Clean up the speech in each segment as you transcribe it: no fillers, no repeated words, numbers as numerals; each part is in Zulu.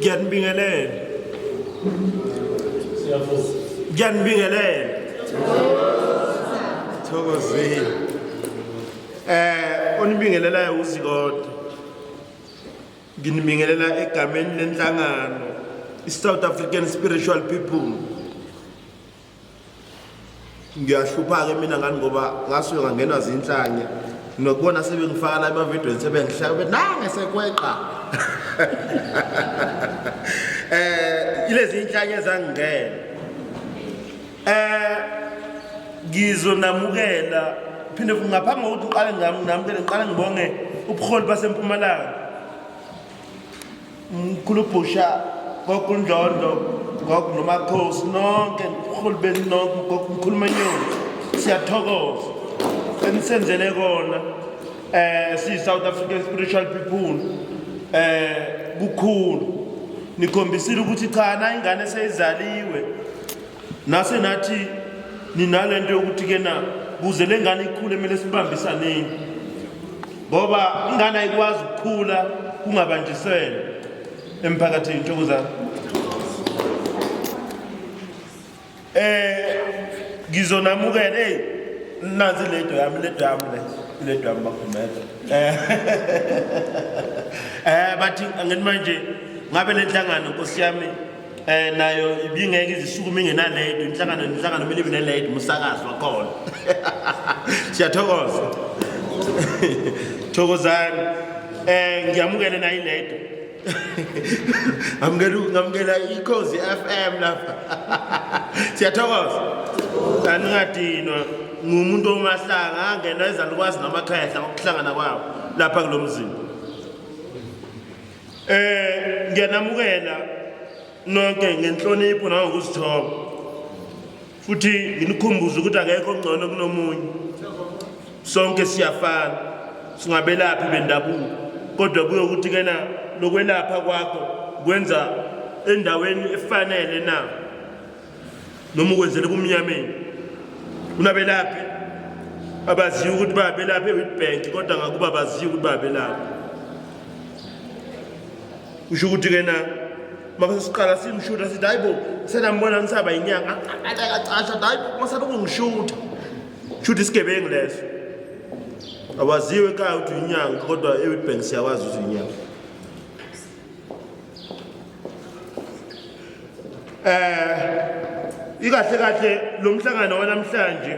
Ngiyanibingelela. Ngiyanibingelela. Thokozile. Onibingelela uZikode. Nginibingelela egameni lenhlangano iSouth African Spiritual People. Ngiyahluphaka mina ngani ngoba ngasuke ngangenwa zinhlanya nokubona sebengifaka la emavidweni sebengihlaba bethi nange sekweqa. Ilezi inhlanya ezangena ngizonamukela phinde ngaphambi kokuthi uqale ngamukele ngiqale ngibonge ubuholi baseMpumalanga Mkhulubhusha kokunjondo ngokunomakhosi nonke ubuholi benonke ngokumkhulumanyoni siyathokoza enisenzele kona si South African Spiritual People kukhulu nikhombisile ukuthi cha na ingane seyizaliwe nase nathi ninalento yokuthi ke na kuze lengane ikhule kumele sibambisaneni ngoba ingane ayikwazi ukukhula kungabanjiswele emphakathini Thokozani. Ngizonamukela nazi ledo yami bakhumela bathi angeni manje ngabe lenhlangano Nkosi yami nayo ibingeke izisukume ingenaledo inhlangano kumele ibe neledo umsakazo wakhona. Siyathokoza. Thokozani. Ngiyamukela nayo iledo. Ngamukela iKhozi FM lapha. Siyathokoza. Aningadinwa ngumuntu omahlanga angena ezalukwazi namakhehla ngokuhlangana kwabo lapha kulomzimba. Ngiyanamukela nonke ngenhlonipho nangokuzithoba. Futhi nginikhumbuza ukuthi akekho ongcono kunomunye. Sonke siyafana. Singabelaphi bendabuko. Kodwa kuyo ukuthi kena lokwelapha kwakho kwenza endaweni efanele na. Noma ukwenzele kumnyameni. Kunabelaphi abaziyo ukuthi babelaphi eWitbank kodwa ngakuba baziyo ukuthi babelaphi. Usho ukuthi kena mase siqala simshutha sithi hayibo senambona ngisaba inyanga acasha hayibo masabe kungishutha. Shutha isigebengu leso. Awaziwe ekhaya ukuthi inyanga kodwa eWitbank siyawazi ukuthi inyanga. Ikahle lo mhlangano wanamhlanje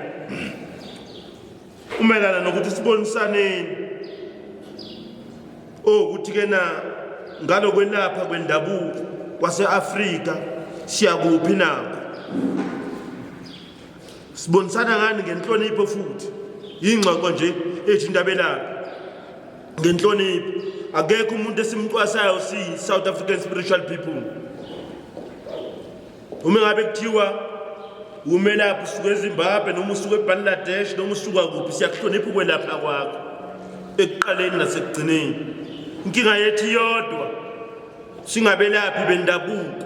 umelana nokuthi sibonisaneni ukuthi kena ngalokwelapha kwendabuko kwase-Afrika siyakuphi nakho. Sibonisana ngani ngenhlonipho futhi ingxoxo nje ethi indabelaphi ngenhlonipho. Akekho umuntu esimcwasayo si South African Spiritual People. Uma ngabe kuthiwa umelaphi usuka eZimbabwe noma usuka eBangladesh noma usuka kuphi siyakuhlonipha ukwelapha kwakho ekuqaleni nasekugcineni. Inkinga yethu yodwa singabelaphi bendabuko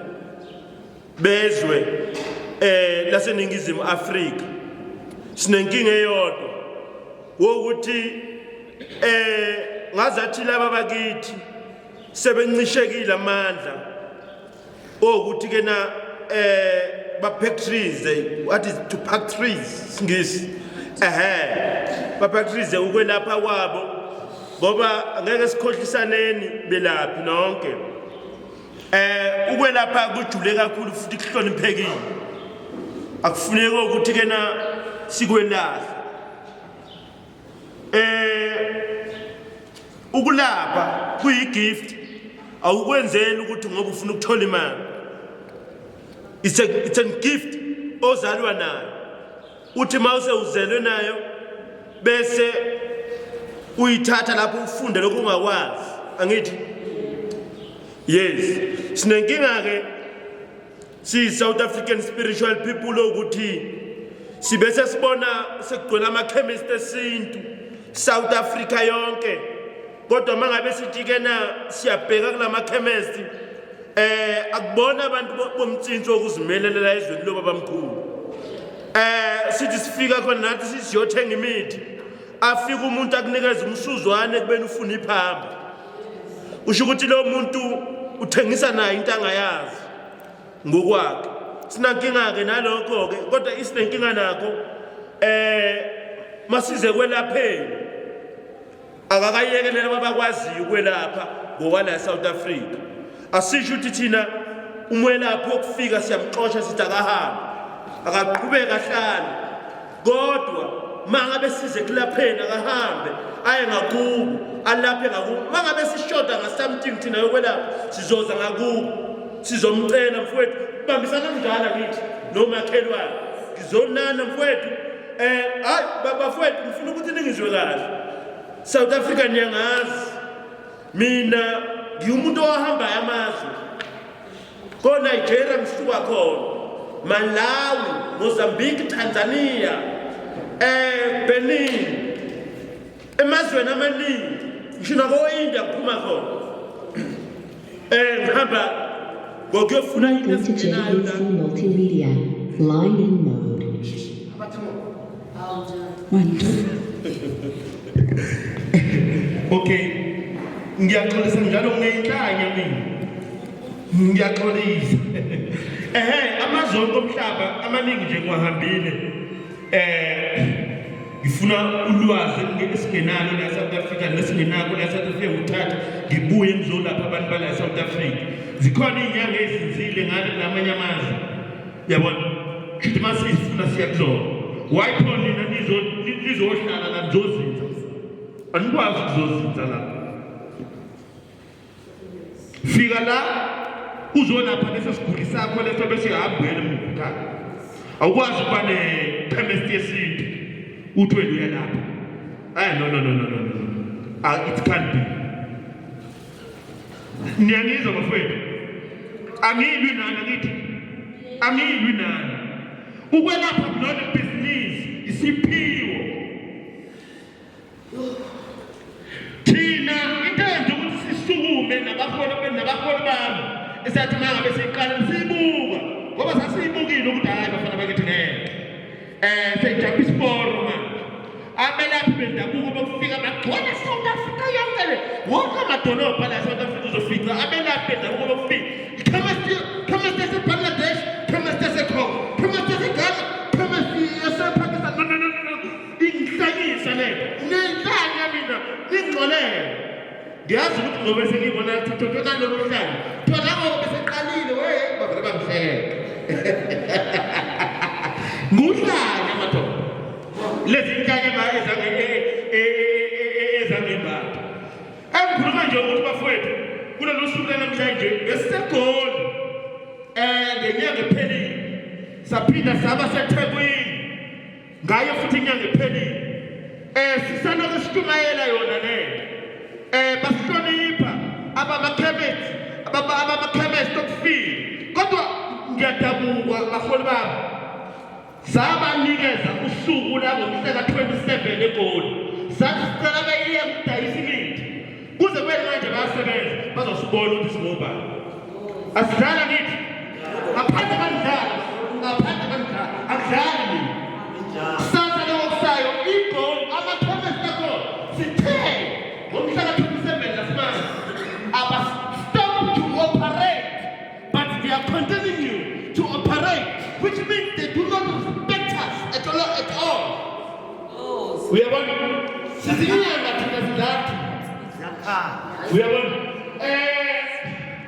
bezwe laseNingizimu Afrika. Sinenkinga eyodwa wokuthi ngazathi laba bakithi sebencishekile amandla ukuthi ke na pack trees. What is to pack trees ngisi pack trees ukwelapha kwabo ngoba angeke sikhohlisaneni belaphi nonke. Ukwelapha kujule kakhulu futhi kuhloniphekile. Akufuneki ukuthi ke na sikwelapha. Ukulapha kuyigift awukwenzeli ukuthi ngoba ufuna ukuthola imali. It's a gift ozalwa nayo. Uthi mawuse uzelwe nayo bese uyithatha lapho ufunde lokho ungakwazi. Angithi? Yes. Sinenkinga ke si South African Spiritual People ukuthi sibese sibona sekugcwele amakhemist esintu South Africa yonke. Kodwa mangabe sithi ke na siyabheka kulama chemist akubona abantu bomtsintsho okuzimelela ezweni loba bamkhulu. Sithi sifika khona nathi sisiyothenga imithi afika umuntu akunikeza umsuzwane kubeni ufuna iphamba. Usho ukuthi lo muntu uthengisa nayo into angayazi ngokwakhe. Sinankinga ke nalokho ke, kodwa isinenkinga nakho masize kwelapheni akakayekelela abakwaziyo ukwelapha ngokwala eSouth Africa. Asisho ukuthi thina umwelaphi okufika siyamxosha sithi akahambe akaqhubeka ahlale, kodwa mangabe size kulapheni akahambe aye ngakubo alaphe ngakubo. Mangabe sishoda ngasamthing thina yokwelapha sizoza ngakubo sizomcela mfowethu bambisana njalo kithi nomakhelwane ngizonana mfowethu hayi bafowethu ngifuna ukuthi ningizwe kahle. South Africa niyangazi mina ngiumuntu ohamba amazwe ko Nigeria ngisuka khona, Malawi, Mozambique, Tanzania, Benin, emazweni amaningi ngisho nako India kuphuma khona ngihamba ngokuyofuna into JVC Multimedia, line in mode. Okay, ngiyaxolisa njalo nginenhlanya mina. Ngiyaxolisa. Amazonke omhlaba amaningi nje ngwahambile. Ngifuna ulwazi esingenalo la South Africa nesingenako la South Africa uthatha ngibuye ngizolapha abantu bala South Africa. Zikhona inyanga ezinzile ngale namanye amazwe. Yabona, kuthi masifuna siyakuzola. Why khona nina nizohlala la nizozinza? Anikwazi ukuzozinza la. Fika la uzolapha leso siguli sakho leso bese uyahambela umkhuthazi. Awukwazi ukuba ne-chemist yesintu uthi wena uyalapha. No. It can't be. Niyangizwa bafowethu? Angilwi nani ngithi? Angilwi nani. Ukwelapha kunona business isiphiwo. Thina into yenza ukuthi sisukume nabaholi bami esathi mangabe siqala sibuka ngoba sasiyibukile ukuthi hayi bafana bakithi ngeke. Sejamba isiporo manje. Abelaphi bendabuko bokufika bagcwala South Africa yonke le. Wonke amadolobha la South Africa uzofica abelaphi bendabuko bokufika. Chemist eseBangladesh, chemist eseCongo, chemist eseGhana, chemist esePakistan. No. Ingihlanyisa le. Nenhlanya mina ningcolele. Ngiyazi ukuthi ngoba sengibona ukuthi thotho nalo mhlanje. Thola ngoba beseqalile bavele bangihleka. Nguhlanya madoda. Lezi nhlanya ezangembatha. Engikhuluma nje ukuthi bafowethu kulolu suku namhlanje besiseGoli. Ngenyanga ephelile saphinda saba seThekwini. Ngayo futhi inyanga ephelile. Sisanoke situmayela yona le. Basihlonipha abamakhemesti okufika. Kodwa ngiyadabuka baholi bami. Sabanikeza usuku la ngomhla ka-27 eGoli. Sathi sicela bayiye ukudayisa imithi. Kuze kube manje bayasebenza bazosibona ukuthi singobani. Asidlala ngithi. Ngaphandle kanjalo. Akudlali mina. Sasa lo kusayo iGoli amakhemesti akho sithe ngomhla ka-27 lasimanje. Stop to operate, but they are continuing to operate, which means they do not respect us at all. We are one. Sizinyanga thina sidlala. We are one.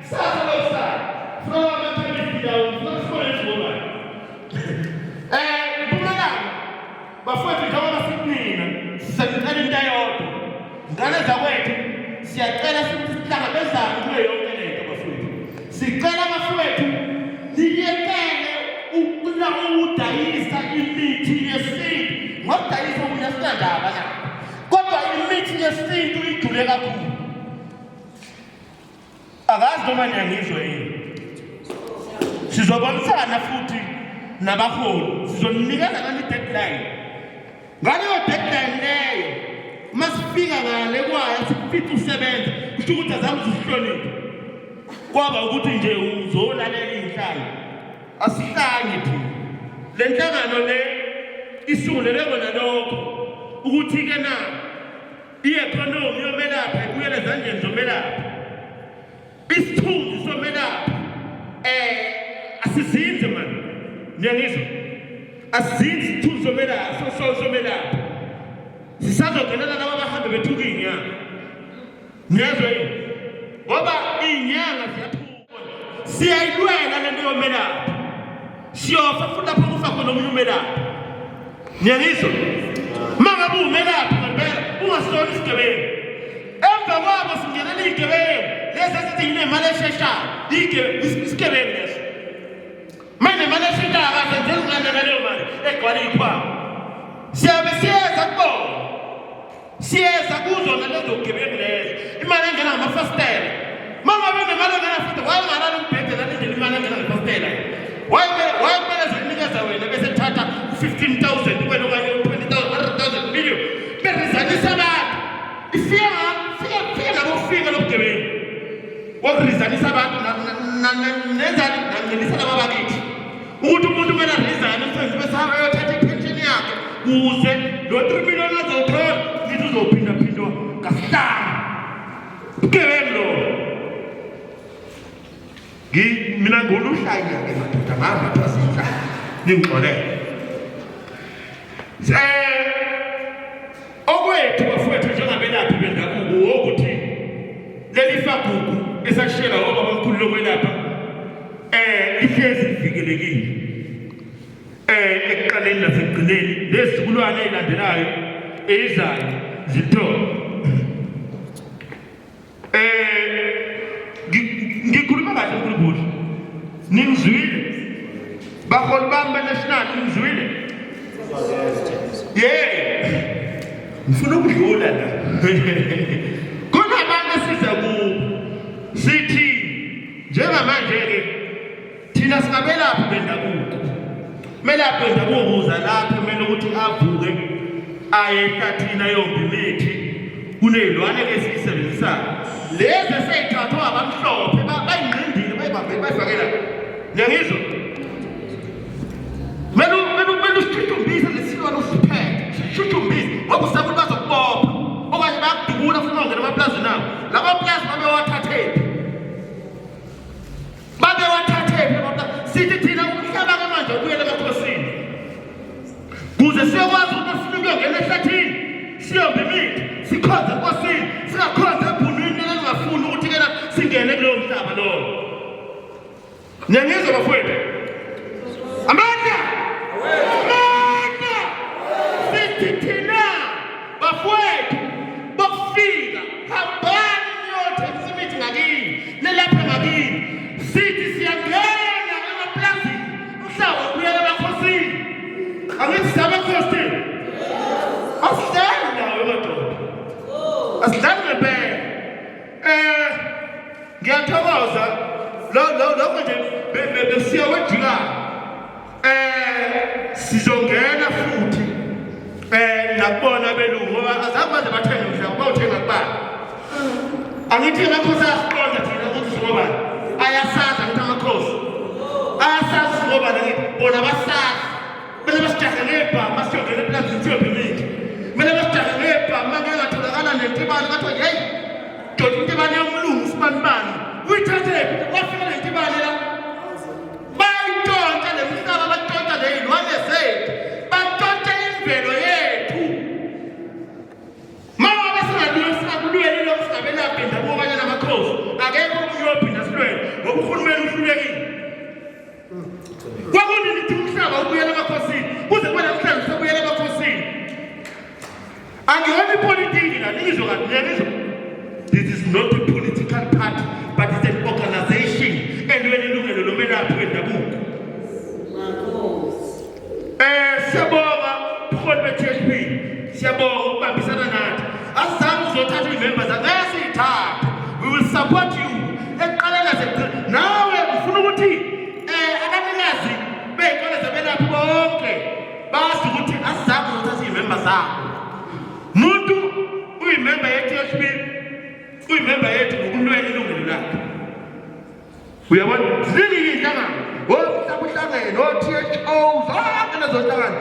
Sasa lo kusayo. From amakhemesti down, not for it. Bafowethu njengoba sikunina sisebenzela into eyodwa ngane zakwethu siyacela sithi sihlangabezane kuyo yonke lento bafowethu. Sicela bafowethu niyekele ukudayisa imithi yesintu ngokudayisa ukuyasithandaba la, kodwa imithi yesintu idule kakhulu. Akazi noma niyangizwa yini. Sizobonisana futhi nabaholi sizonikeza ngani deadline. Ngaleyo deadline leyo masifika ngale kwaya sifika usebenza kusho ukuthi azange uzihloniphe. Kwaba ukuthi nje uzolalela inhlanga. Asihlanye thina. Le nhlangano le isungulele kona lokho ukuthi ke na i-economy yomelapha kuyele ezandleni zomelapha. Isithunzi Nyangizwa azinzi isithunzi somelaphi sisazogelela laba bahambe bethuka inyanga niyazwa yini ngoba inyanga ziyathuka siyayilwela lento yomelaphi siyofa futhi lapho kufa khona omunye umelaphi niyangizwa mangabe umelaphi ngempela ungasona isigebengu emva kwabo singenela igebengu lezi ezithi yinemali esheshayo isigebengu leso manje imali esheshayo akazenzeli ngane ngaleyo mali egcwala ikhwama siyabe siyeza kubona siyeza kuzo nalezo gebengu lezo imali engena ngamafastela mangabe nemali engena futhi wayengalala umbhede nalindela imali engena ngamafastela wayemele zokunikeza wena bese thatha 15,000 wena okanye 20,000 100,000 million berizanisa abantu ifika nabofika lobugebengu wokurizanisa abantu nenzani nangenisa laba bakithi ukuthi umuntu kumele arizane umsebenzi bese hamba ayothatha ipenshini yakhe kuze lo 3 million azowuthola lithi uzophindaphindwa ngasihlanu ubugebengu lo mina ngoluhlanya-ke madoda ngamathwasitha ningixolele okwethu bafowethu njengabelaphi bendabuko wokuthi leli fagugu esashiyela ngoba bamkhulu lokwelapha lihlezi livikelekile ekuqaleni nasekugcineni nezizukulwane ey'landelayo eyizayo zithole ngikhuluma kahle uNkulunkulu ningizwile baholi bami benational ningizwile ngifuna ukudlula la kunabantu esiza kubo sithi njengamanje-ke thina singabelaphi bendabuko melaphi bendabuko kuza lapho kumele ukuthi avuke aye ehlathini ayombi kuney'lwane-ke esiyisebenzisayo lezi eseyithathwa abamhlophe bayingqindile bayifakela niyangizwa kumele usithuthumbize lesilwane usiphethe sithuthumbize ngoba usabuthi bazokubopha okanye bayakudubula funa ungena emaplazini abo lamaplazi babewathathephi sithi thina umhlaba-ke manje ubuyela emakhosini kuze siyokwazi ukuthi sifuna ukuyongena ehlathini siyombe imithi sikhonze enkosini singakhonze ebhunwini elingafuni ukuthi-kena singene kulowo mhlaba lowo niyangizwa bafowethu amandla sithi thina bafowethu bokufika hambani niyothenga imithi ngakini nelapha ngakini sithi siyangena emaplazini umhlaba ubuyela emakhosini angithi siyabakhosini asidlali nawe madoda asidlali ngempela ngiyathokoza lokho nje besiya wejikana sizongena futhi nakubona belungu ngoba azange baze bathenge mhlawumbe bawuthenga kubani angithi amakhosi ayasiqonda thina ukuthi singobani ayasazi angithi amakhosi ayasazi singobani angithi bona basazi kumele basijahe ngebhama siyongena eplazini siyophi imithi kumele basijahe ngebhama ngeke ngatholakala nentibane kathiwa heyi doda intibane yomlungu sibanibani uyithathephi wafika nentibane la bayintshontsha le mhlaba batshontsha ley'lwane zethu batshontsha imvelo yethu mangabe singakulweli lokhu singabelaphi bendabuko kanye namakhosi akekho omunye uyophinda silwele ngoba uhulumeni uhlulekile kwakunini ithi umhlaba ubuyela emakhosini kuze kube namhlanje sekubuyela emakhosini angiyona ipolitiki la ningizwa kathi niyangizwa this is not a political party but it's an organization elwela ilungelo lomelaphi wendabuko siyabonga ubuholi be-THP siyabonga ukubambisana nathi asizange uzothatha iy'memba angeke siyithathe we will support you ekuqaleni nawe ufuna ukuthi abanikazi bey'kole zabelaphi bonke bazi ukuthi asizange uzothatha iy'memba zabo muntu uyimemba ye-THP uyimemba yethu ngokulwela ilungelo lakhe uyabona ziningi iy'nhlangano omhlaba uhlangene o-THO zonke lezo nhlangano